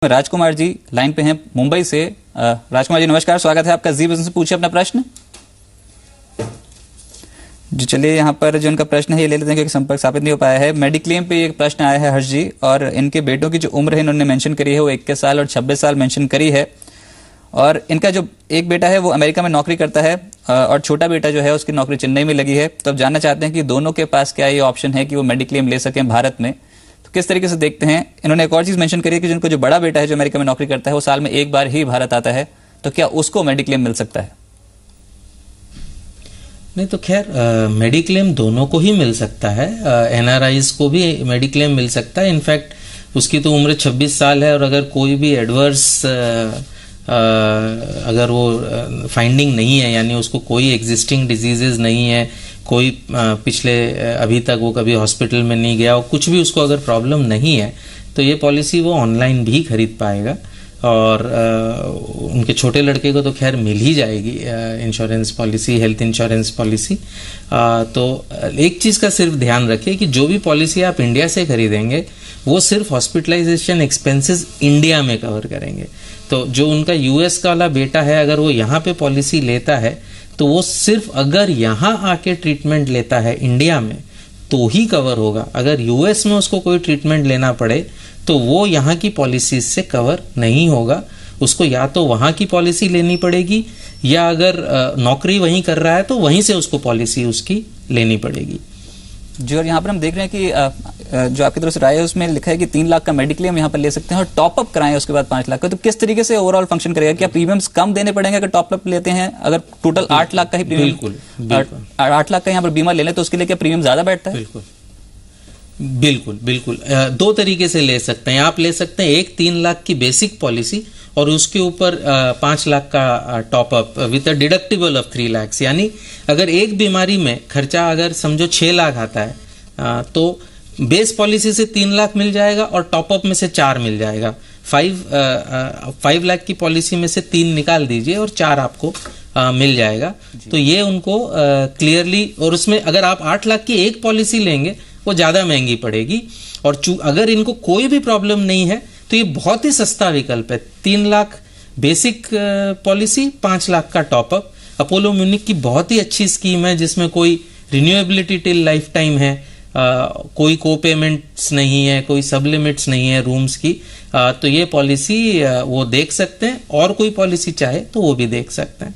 Rajkumar ji line पे हैं मुंबई से। राजकुमार जी नमस्कार, स्वागत है आपका जी बिजनेस। पूछिए अपना प्रश्न जी। चलिए यहाँ पर जो उनका प्रश्न है ये ले लेते हैं क्योंकि संपर्क स्थापित नहीं हो पाया है। मेडिक्लेम पे एक प्रश्न आया है हर्ष जी, और इनके बेटों की जो उम्र है इन्होंने मेंशन करी है वो 21 साल और 26 साल मेंशन करी है। और इनका जो एक बेटा है वो अमेरिका में नौकरी करता है और छोटा बेटा जो है उसकी नौकरी चेन्नई में लगी है। तो अब जानना चाहते हैं कि दोनों के पास क्या ये ऑप्शन है कि वो मेडिक्लेम ले सकें भारत में, तो किस तरीके से देखते हैं। इन्होंने एक और चीज मेंशन करी है कि जिनको जो बड़ा बेटा है जो अमेरिका में नौकरी करता है वो साल में एक बार ही भारत आता है, तो क्या उसको मेडिक्लेम मिल सकता है? नहीं तो खैर मेडिक्लेम दोनों को ही मिल सकता है। एनआरआईज को भी मेडिक्लेम मिल सकता है। इनफैक्ट उसकी तो उम्र 26 साल है और अगर कोई भी एडवर्स अगर वो फाइंडिंग नहीं है, यानी उसको कोई एग्जिस्टिंग डिजीजेज नहीं है, कोई पिछले अभी तक वो कभी हॉस्पिटल में नहीं गया और कुछ भी उसको अगर प्रॉब्लम नहीं है, तो ये पॉलिसी वो ऑनलाइन भी खरीद पाएगा। और उनके छोटे लड़के को तो खैर मिल ही जाएगी insurance policy, health insurance policy. तो एक चीज़ का सिर्फ ध्यान रखिए कि जो भी पॉलिसी आप इंडिया से खरीदेंगे वो सिर्फ हॉस्पिटलाइजेशन एक्सपेंसेस इंडिया में कवर करेंगे। तो जो उनका यूएस का वाला बेटा है, अगर वो यहाँ पे पॉलिसी लेता है तो वो सिर्फ अगर यहाँ आके ट्रीटमेंट लेता है इंडिया में तो ही कवर होगा। अगर यूएस में उसको कोई ट्रीटमेंट लेना पड़े तो वो यहाँ की पॉलिसी से कवर नहीं होगा। उसको या तो वहाँ की पॉलिसी लेनी पड़ेगी या अगर नौकरी वहीं कर रहा है तो वहीं से उसको पॉलिसी उसकी लेनी पड़ेगी जी। और यहाँ पर हम देख रहे हैं कि जो आपकी तरफ से राय है उसमें लिखा है कि 3 लाख का मेडिक्लेम यहाँ पर ले सकते हैं और टॉपअप कराएं उसके बाद 5 लाख का। तो किस तरीके से ओवरऑल फंक्शन करेगा? क्या प्रीमियम्स कम देने पड़ेंगे अगर टॉपअप लेते हैं? अगर टोटल 8 लाख का ही प्रीमियम, 8 लाख का यहाँ पर बीमा ले लें तो उसके लिए क्या प्रीमियम ज्यादा बैठता है? बिल्कुल 2 तरीके से ले सकते हैं। आप ले सकते हैं एक 3 लाख की बेसिक पॉलिसी और उसके ऊपर 5 लाख का top up with a deductible of 3 lakh. यानी अगर एक बीमारी में खर्चा अगर समझो 6 लाख आता है तो बेस पॉलिसी से 3 लाख मिल जाएगा और टॉपअप में से 4 मिल जाएगा। 5 लाख की पॉलिसी में से 3 निकाल दीजिए और 4 आपको मिल जाएगा। तो ये उनको क्लियरली, और उसमें अगर आप 8 लाख की एक पॉलिसी लेंगे वो ज्यादा महंगी पड़ेगी। और अगर इनको कोई भी प्रॉब्लम नहीं है तो ये बहुत ही सस्ता विकल्प है। 3 लाख बेसिक पॉलिसी, 5 लाख का टॉपअप। अपोलो म्यूनिक की बहुत ही अच्छी स्कीम है जिसमें कोई रिन्यूएबिलिटी टिल लाइफ टाइम है, कोई को पेमेंट्स नहीं है, कोई सब लिमिट्स नहीं है रूम्स की। तो ये पॉलिसी वो देख सकते हैं और कोई पॉलिसी चाहे तो वो भी देख सकते हैं।